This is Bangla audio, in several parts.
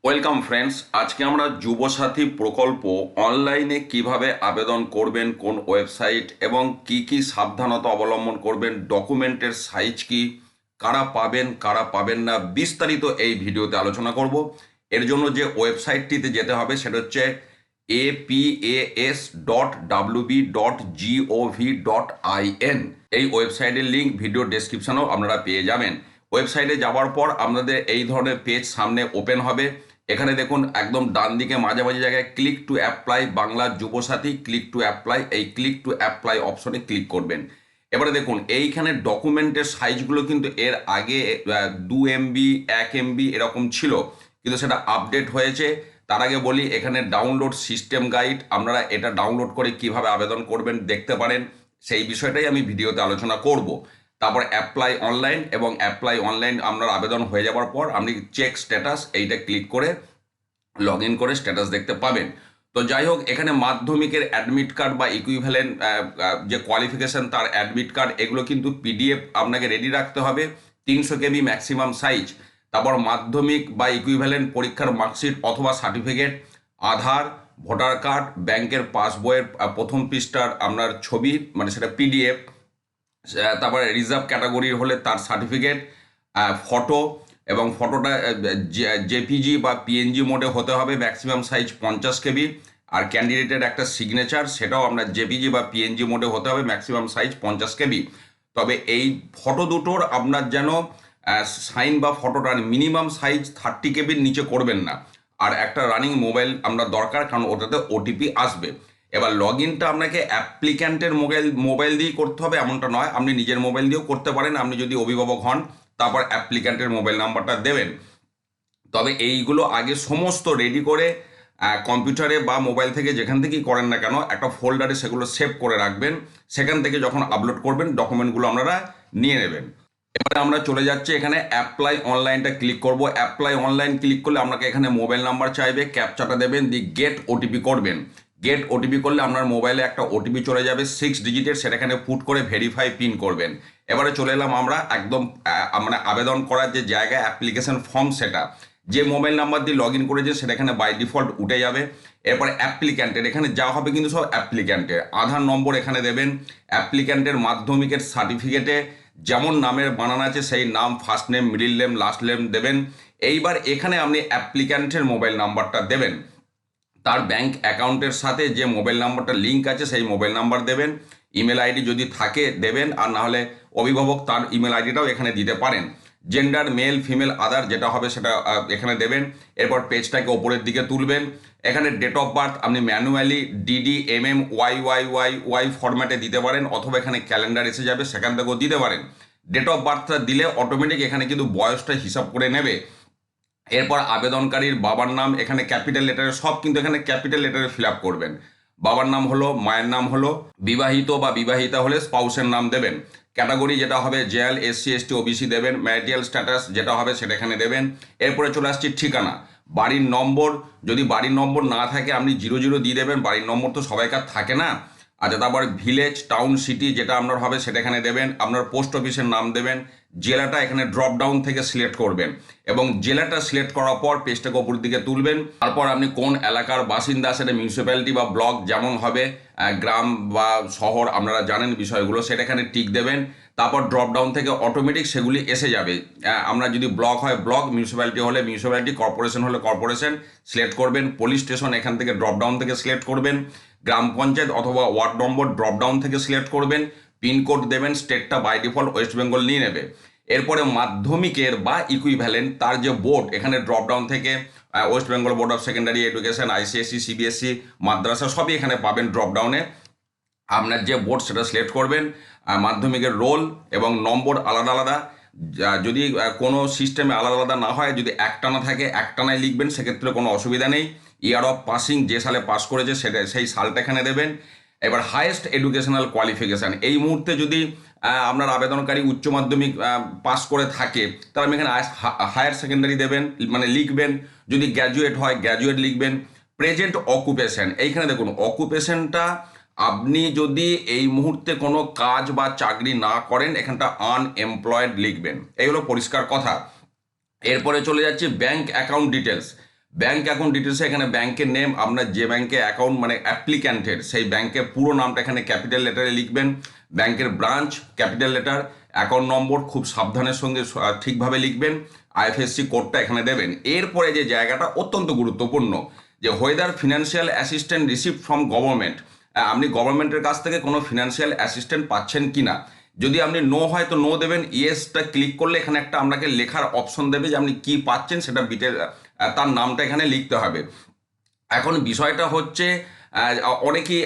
ওয়েলকাম ফ্রেন্ডস, আজকে আমরা যুবসাথী প্রকল্প অনলাইনে কিভাবে আবেদন করবেন, কোন ওয়েবসাইট এবং কি কি সাবধানতা অবলম্বন করবেন, ডকুমেন্টের সাইজ কি, কারা পাবেন কারা পাবেন না, বিস্তারিত এই ভিডিওতে আলোচনা করব। এর জন্য যে ওয়েবসাইটটিতে যেতে হবে সেটা হচ্ছে apas.wb.gov.in। এই ওয়েবসাইটের লিঙ্ক ভিডিও ডেসক্রিপশনেও আপনারা পেয়ে যাবেন। ওয়েবসাইটে যাওয়ার পর আপনাদের এই ধরনের পেজ সামনে ওপেন হবে। এখানে দেখুন একদম ডান দিকে মাঝামাঝি জায়গায় click to apply Bangla Yuvasathi, click to apply, এই ক্লিক টু অ্যাপ্লাই অপশনে ক্লিক করবেন। এবারে দেখুন এইখানে ডকুমেন্টের সাইজগুলো কিন্তু এর আগে 2 MB 1 MB এরকম ছিল, কিন্তু সেটা আপডেট হয়েছে। তার আগে বলি এখানে ডাউনলোড সিস্টেম গাইড, আপনারা এটা ডাউনলোড করে কিভাবে আবেদন করবেন দেখতে পারেন, সেই বিষয়টাই আমি ভিডিওতে আলোচনা করব। তারপর অ্যাপ্লাই অনলাইন, এবং অ্যাপ্লাই অনলাইন আপনার আবেদন হয়ে যাওয়ার পর আপনি চেক স্ট্যাটাস এইটা ক্লিক করে লগ ইন করে স্ট্যাটাস দেখতে পাবেন। তো যাই হোক, এখানে মাধ্যমিকের অ্যাডমিট কার্ড বা ইকুইভ্যালেন্ট যে কোয়ালিফিকেশন তার অ্যাডমিট কার্ড, এগুলো কিন্তু পিডিএফ আপনাকে রেডি রাখতে হবে, 300 KB ম্যাক্সিমাম সাইজ। তারপর মাধ্যমিক বা ইকুইভ্যালেন্ট পরীক্ষার মার্কশিট অথবা সার্টিফিকেট, আধার, ভোটার কার্ড, ব্যাংকের পাসবইয়ের প্রথম পৃষ্ঠার আপনার ছবি, মানে সেটা পিডিএফ। তারপরে রিজার্ভ ক্যাটাগরি হলে তার সার্টিফিকেট, ফটো, এবং ফটোটা জেপিজি বা পিএনজি মোডে হতে হবে, ম্যাক্সিমাম সাইজ 50 KB। আর ক্যান্ডিডেটের একটা সিগনেচার, সেটাও আপনার জেপিজি বা পিএনজি মোডে হতে হবে, ম্যাক্সিমাম সাইজ 50 KB। তবে এই ফটো দুটোর আপনার যেন সাইন বা ফটোটার মিনিমাম সাইজ 30 KB নিচে করবেন না। আর একটা রানিং মোবাইল আপনার দরকার, কারণ ওটাতে ওটিপি আসবে। এবার লগ ইনটা আপনাকে অ্যাপ্লিক্যান্টের মোবাইল দিয়েই করতে হবে এমনটা নয়, আপনি নিজের মোবাইল দিয়েও করতে পারেন, আপনি যদি অভিভাবক হন। তারপর অ্যাপ্লিক্যান্টের মোবাইল নাম্বারটা দেবেন। তবে এইগুলো আগে সমস্ত রেডি করে কম্পিউটারে বা মোবাইল থেকে যেখান থেকেই করেন না কেন একটা ফোল্ডারে সেগুলো সেভ করে রাখবেন। সেখান থেকে যখন আপলোড করবেন ডকুমেন্টগুলো আপনারা নিয়ে নেবেন। এবারে আমরা চলে যাচ্ছি, এখানে অ্যাপ্লাই অনলাইনটা ক্লিক করব। অ্যাপ্লাই অনলাইন ক্লিক করলে আপনাকে এখানে মোবাইল নাম্বার চাইবে, ক্যাপচাটা দেবেন, দি গেট ওটিপি করবেন। গেট ওটিপি করলে আপনার মোবাইলে একটা ওটিপি চলে যাবে 6 ডিজিটের, সেটা এখানে পুট করে ভেরিফাই পিন করবেন। এবারে চলে এলাম আমরা একদম মানে আবেদন করার যে জায়গায় অ্যাপ্লিকেশন ফর্ম, সেটা যে মোবাইল নাম্বার দিয়ে লগ ইন করেছে সেটা এখানে বাই ডিফল্ট উঠে যাবে। এরপরে অ্যাপ্লিক্যান্টের এখানে যা হবে কিন্তু সব অ্যাপ্লিক্যান্টের আধার নম্বর এখানে দেবেন। অ্যাপ্লিক্যান্টের মাধ্যমিকের সার্টিফিকেটে যেমন নামের বানান আছে সেই নাম, first name, middle name, last name দেবেন। এইবার এখানে আপনি অ্যাপ্লিক্যান্টের মোবাইল নাম্বারটা দেবেন, তার ব্যাংক অ্যাকাউন্টের সাথে যে মোবাইল নাম্বারটা লিঙ্ক আছে সেই মোবাইল নাম্বার দেবেন। ইমেল আইডি যদি থাকে দেবেন, আর না হলে অভিভাবক তার ইমেল আইডিটাও এখানে দিতে পারেন। জেন্ডার মেল ফিমেল আদার যেটা হবে সেটা এখানে দেবেন। এরপর পেজটাকে ওপরের দিকে তুলবেন। এখানে ডেট অফ বার্থ আপনি ম্যানুয়ালি ডিডি MM YYYY ফরম্যাটে দিতে পারেন, অথবা এখানে ক্যালেন্ডার এসে যাবে সেখান থেকেও দিতে পারেন। ডেট অফ বার্থটা দিলে অটোমেটিক এখানে কিন্তু বয়সটা হিসাব করে নেবে। এরপর আবেদনকারীর বাবার নাম এখানে ক্যাপিটাল লেটারে, সব কিন্তু এখানে ক্যাপিটাল লেটারে ফিল আপ করবেন। বাবার নাম হলো, মায়ের নাম হলো, বিবাহিত বা বিবাহিতা হলে স্পাউসের নাম দেবেন। ক্যাটাগরি যেটা হবে জেএল SC ST OBC দেবেন। ম্যারিটাল স্ট্যাটাস যেটা হবে সেটা এখানে দেবেন। এরপরে চলে আসছি ঠিকানা, বাড়ির নম্বর, যদি বাড়ির নম্বর না থাকে আপনি 00 দিয়ে দেবেন, বাড়ির নম্বর তো সবাইকার থাকে না। আচ্ছা, তারপর ভিলেজ, টাউন, সিটি যেটা আপনার হবে সেটা এখানে দেবেন। আপনার পোস্ট অফিসের নাম দেবেন। জেলাটা এখানে ড্রপ ডাউন থেকে সিলেক্ট করবেন, এবং জেলাটা সিলেক্ট করার পর পেজটাকে ওপর দিকে তুলবেন। তারপর আপনি কোন এলাকার বাসিন্দা, সেটা মিউনিসিপ্যালিটি বা ব্লক যেমন হবে, গ্রাম বা শহর আপনারা জানেন বিষয়গুলো, সেটা এখানে টিক দেবেন। তারপর ড্রপ ডাউন থেকে অটোমেটিক সেগুলি এসে যাবে। আমরা যদি ব্লক হয় ব্লক, মিউনিসিপ্যালিটি হলে মিউনিসিপ্যালিটি, কর্পোরেশন হলে কর্পোরেশন সিলেক্ট করবেন। পুলিশ স্টেশন এখান থেকে ড্রপ ডাউন থেকে সিলেক্ট করবেন। গ্রাম পঞ্চায়েত অথবা ওয়ার্ড নম্বর ড্রপ ডাউন থেকে সিলেক্ট করবেন। পিনকোড দেবেন, স্টেটটা বাই ডিফল্ট ওয়েস্ট বেঙ্গল নিয়ে নেবে। এরপরে মাধ্যমিকের বা ইকুইভ্যালেন্ট তার যে বোর্ড, এখানে ড্রপ ডাউন থেকে West Bengal board of secondary education, ICSE CBSE মাদ্রাসা সবই এখানে পাবেন ড্রপ ডাউনে। আপনার যে বোর্ড সেটা সিলেক্ট করবেন। মাধ্যমিকের রোল এবং নম্বর আলাদা আলাদা, যদি কোনো সিস্টেমে আলাদা আলাদা না হয়, যদি একটানা থাকে একটানায় লিখবেন, সেক্ষেত্রে কোনো অসুবিধা নেই। ইয়ার অফ পাসিং, যে সালে পাস করেছে সেটা সেই সালটা এখানে দেবেন। এবার হায়েস্ট এডুকেশনাল কোয়ালিফিকেশান, এই মুহূর্তে যদি আপনার আবেদনকারী উচ্চ মাধ্যমিক পাস করে থাকে তাহলে আপনি এখানে হায়ার সেকেন্ডারি দেবেন, মানে লিখবেন। যদি গ্র্যাজুয়েট হয় গ্র্যাজুয়েট লিখবেন। প্রেজেন্ট অকুপেশন, এইখানে দেখুন অকুপেশনটা আপনি যদি এই মুহূর্তে কোনো কাজ বা চাকরি না করেন, এখানটা আনএমপ্লয়েড লিখবেন। এই হলো পরিষ্কার কথা। এরপরে চলে যাচ্ছে bank account details. Bank account ডিটেলসে এখানে ব্যাংকের নেম, আপনার যে ব্যাংকে অ্যাকাউন্ট মানে অ্যাপ্লিক্যান্টের সেই ব্যাংকের পুরো নামটা এখানে ক্যাপিটাল লেটারে লিখবেন, ব্যাংকের branch capital letter, account number খুব সাবধানের সঙ্গে ঠিকভাবে লিখবেন, আইএফএসসি কোডটা এখানে দেবেন। এরপরে যে জায়গাটা অত্যন্ত গুরুত্বপূর্ণ, যে whether financial assistant receive from government, আপনি গভর্নমেন্টের কাছ থেকে কোনো ফিনান্সিয়াল অ্যাসিস্ট্যান্ট পাচ্ছেন কি না। যদি আপনি নো হয় তো নো দেবেন, ইয়েসটা ক্লিক করলে এখানে একটা আপনাকে লেখার অপশন দেবে যে আপনি কি পাচ্ছেন সেটা তার নামটা এখানে লিখতে হবে। এখন বিষয়টা হচ্ছে অনেকেই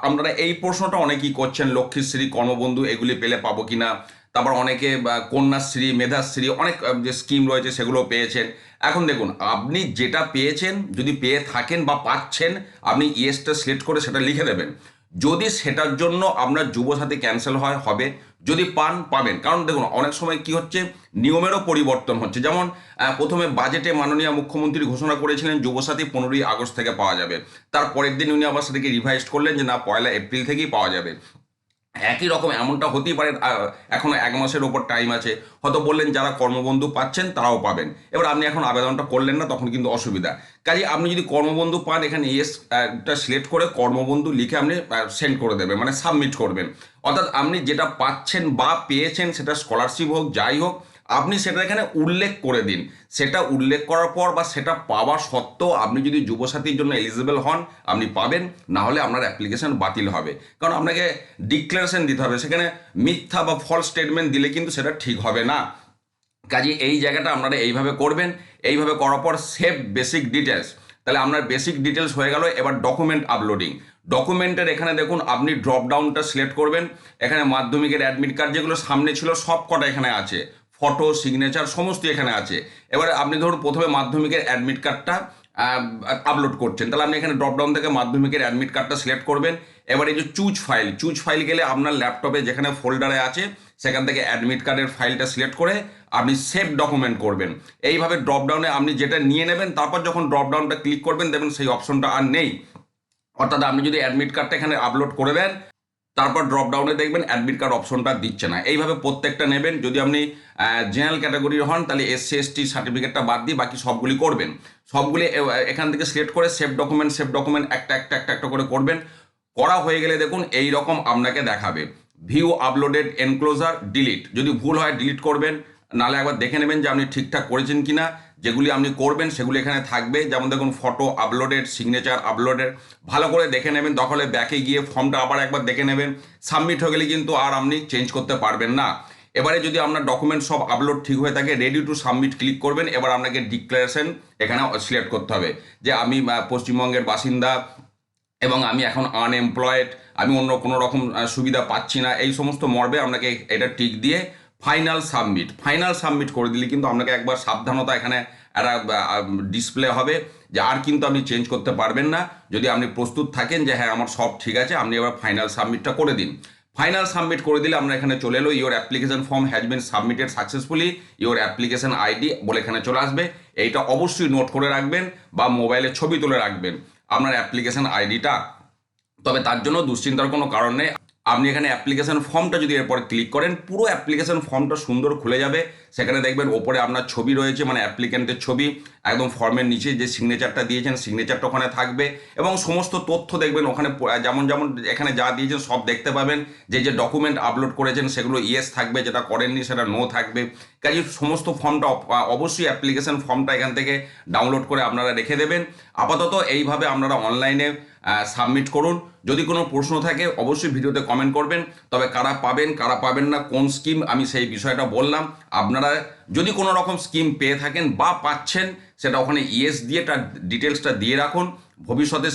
আপনারা এই প্রশ্নটা অনেকেই করছেন, লক্ষ্মীশ্রী, কর্মবন্ধু এগুলি পেলে পাবো কিনা, তারপর অনেকে কন্যাশ্রী, মেধাশ্রী অনেক যে স্কিম রয়েছে সেগুলো পেয়েছেন। এখন দেখুন, আপনি যেটা পেয়েছেন যদি পেয়ে থাকেন বা পাচ্ছেন, আপনি ইয়েসটা সিলেক্ট করে সেটা লিখে দেবেন। যদি সেটার জন্য আপনার যুবসাথী ক্যান্সেল হয় হবে, যদি পান পাবেন। কারণ দেখুন অনেক সময় কি হচ্ছে, নিয়মেরও পরিবর্তন হচ্ছে। যেমন প্রথমে বাজেটে মাননীয় মুখ্যমন্ত্রী ঘোষণা করেছিলেন যুবসাথী 15ই আগস্ট থেকে পাওয়া যাবে, তার পরের দিন উনি আবার সেটাকে রিভাইজ করলেন যে না 1 এপ্রিল থেকেই পাওয়া যাবে। একই রকম এমনটা হতেই পারে, এখনো 1 মাসের ওপর টাইম আছে, হয়তো বললেন যারা কর্মবন্ধু পাচ্ছেন তারাও পাবেন। এবার আপনি এখন আবেদনটা করলেন না, তখন কিন্তু অসুবিধা। কাজে আপনি যদি কর্মবন্ধু পান, এখানে ইয়েসটা সিলেক্ট করে কর্মবন্ধু লিখে আপনি সেন্ড করে দেবেন, মানে সাবমিট করবেন। অর্থাৎ আপনি যেটা পাচ্ছেন বা পেয়েছেন, সেটা স্কলারশিপ হোক যাই হোক, আপনি সেটা এখানে উল্লেখ করে দিন। সেটা উল্লেখ করার পর বা সেটা পাওয়া সত্ত্বেও আপনি যদি যুবসাথীর জন্য এলিজিবল হন, আপনি পাবেন, না হলে আপনার অ্যাপ্লিকেশন বাতিল হবে। কারণ আপনাকে ডিক্লারেশন দিতে হবে, সেখানে মিথ্যা বা ফলস স্টেটমেন্ট দিলে কিন্তু সেটা ঠিক হবে না। কাজে এই জায়গাটা আপনারা এইভাবে করবেন। এইভাবে করার পর সেভ বেসিক ডিটেলস, তাহলে আপনার বেসিক ডিটেলস হয়ে গেল। এবার ডকুমেন্ট আপলোডিং, ডকুমেন্টের এখানে দেখুন আপনি ড্রপ ডাউনটা সিলেক্ট করবেন। এখানে মাধ্যমিকের অ্যাডমিট কার্ড যেগুলো সামনে ছিল সব কটা এখানে আছে, ফটো, সিগনেচার সমস্ত এখানে আছে। এবারে আপনি ধরুন প্রথমে মাধ্যমিকের অ্যাডমিট কার্ডটা আপলোড করছেন, তাহলে আপনি এখানে ড্রপডাউন থেকে মাধ্যমিকের অ্যাডমিট কার্ডটা সিলেক্ট করবেন। এবার এই যে চুজ ফাইল গেলে আপনার ল্যাপটপে যেখানে ফোল্ডারে আছে সেখান থেকে অ্যাডমিট কার্ডের ফাইলটা সিলেক্ট করে আপনি সেভ ডকুমেন্ট করবেন। এইভাবে ড্রপডাউনে আপনি যেটা নিয়ে নেবেন, তারপর যখন ড্রপডাউনটা ক্লিক করবেন দেখবেন সেই অপশনটা আর নেই। অর্থাৎ আপনি যদি অ্যাডমিট কার্ডটা এখানে আপলোড করে দেন, তারপর ড্রপ ডাউনে দেখবেন অ্যাডমিট কার্ড অপশনটা দিচ্ছে না। এইভাবে প্রত্যেকটা নেবেন। যদি আপনি জেনারেল ক্যাটাগরির হন তাহলে এসসি এসটি সার্টিফিকেটটা বাদ দিয়ে বাকি সবগুলি করবেন। সবগুলি এখান থেকে সিলেক্ট করে সেভ ডকুমেন্ট একটা করে করবেন। করা হয়ে গেলে দেখুন এই রকম আপনাকে দেখাবে, ভিউ আপলোডেড এনক্লোজার ডিলিট। যদি ভুল হয় ডিলিট করবেন, নাহলে একবার দেখে নেবেন যে আপনি ঠিকঠাক করেছেন কিনা। যেগুলি আপনি করবেন সেগুলি এখানে থাকবে, যেমন দেখুন ফটো আপলোডেড, সিগনেচার আপলোডেড, ভালো করে দেখে নেবেন। দখলে ব্যাকে গিয়ে ফর্মটা আবার একবার দেখে নেবেন। সাবমিট হয়ে গেলে কিন্তু আর আপনি চেঞ্জ করতে পারবেন না। এবারে যদি আপনার ডকুমেন্ট সব আপলোড ঠিক হয়ে থাকে, রেডি টু সাবমিট ক্লিক করবেন। এবার আপনাকে ডিক্লারেশন এখানে সিলেক্ট করতে হবে যে আমি পশ্চিমবঙ্গের বাসিন্দা এবং আমি এখন আনএমপ্লয়েড, আমি অন্য কোনো রকম সুবিধা পাচ্ছি না, এই সমস্ত মর্মে আপনাকে এটা টিক দিয়ে ফাইনাল সাবমিট করে দিলে কিন্তু আপনাকে একবার সাবধানতা এখানে একটা ডিসপ্লে হবে যে আর কিন্তু আপনি চেঞ্জ করতে পারবেন না। যদি আপনি প্রস্তুত থাকেন যে হ্যাঁ আমার সব ঠিক আছে, আপনি এবার ফাইনাল সাবমিটটা করে দিন। ফাইনাল সাবমিট করে দিলে আমরা এখানে চলে এলো your application form has been submitted successfully, your application ID বলে এখানে চলে আসবে। এইটা অবশ্যই নোট করে রাখবেন বা মোবাইলে ছবি তুলে রাখবেন আপনার অ্যাপ্লিকেশন আইডিটা। তবে তার জন্য দুশ্চিন্তার কোনো কারণ নেই। আপনি এখানে অ্যাপ্লিকেশন ফর্মটা যদি এরপর ক্লিক করেন, পুরো অ্যাপ্লিকেশন ফর্মটা সুন্দর খুলে যাবে। সেখানে দেখবেন ওপরে আপনার ছবি রয়েছে, মানে অ্যাপ্লিক্যান্টের ছবি, একদম ফর্মের নিচে যে সিগনেচারটা দিয়েছেন সিগনেচারটা ওখানে থাকবে এবং সমস্ত তথ্য দেখবেন ওখানে যেমন এখানে যা দিয়েছেন সব দেখতে পাবেন। যে ডকুমেন্ট আপলোড করেছেন সেগুলো ইয়েস থাকবে, যেটা করেননি সেটা নো থাকবে। কাজে সমস্ত ফর্মটা অবশ্যই অ্যাপ্লিকেশন ফর্মটা এখান থেকে ডাউনলোড করে আপনারা রেখে দেবেন। আপাতত এইভাবে আপনারা অনলাইনে সাবমিট করুন। যদি কোনো প্রশ্ন থাকে অবশ্যই ভিডিওতে কমেন্ট করবেন। তবে কারা পাবেন না, কোন স্কিম, আমি সেই বিষয়টা বললাম। আপনারা যদি কোনো রকম স্কিম পেয়ে থাকেন বা পাচ্ছেন, সেটা ওখানে ইয়েস দিয়ে তার ডিটেলসটা দিয়ে রাখুন। ভবিষ্যতে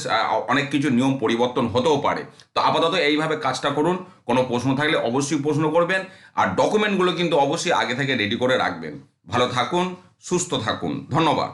অনেক কিছু নিয়ম পরিবর্তন হতেও পারে। তো আপাতত এইভাবে কাজটা করুন। কোনো প্রশ্ন থাকলে অবশ্যই প্রশ্ন করবেন। আর ডকুমেন্টগুলো কিন্তু অবশ্যই আগে থেকে রেডি করে রাখবেন। ভালো থাকুন, সুস্থ থাকুন, ধন্যবাদ।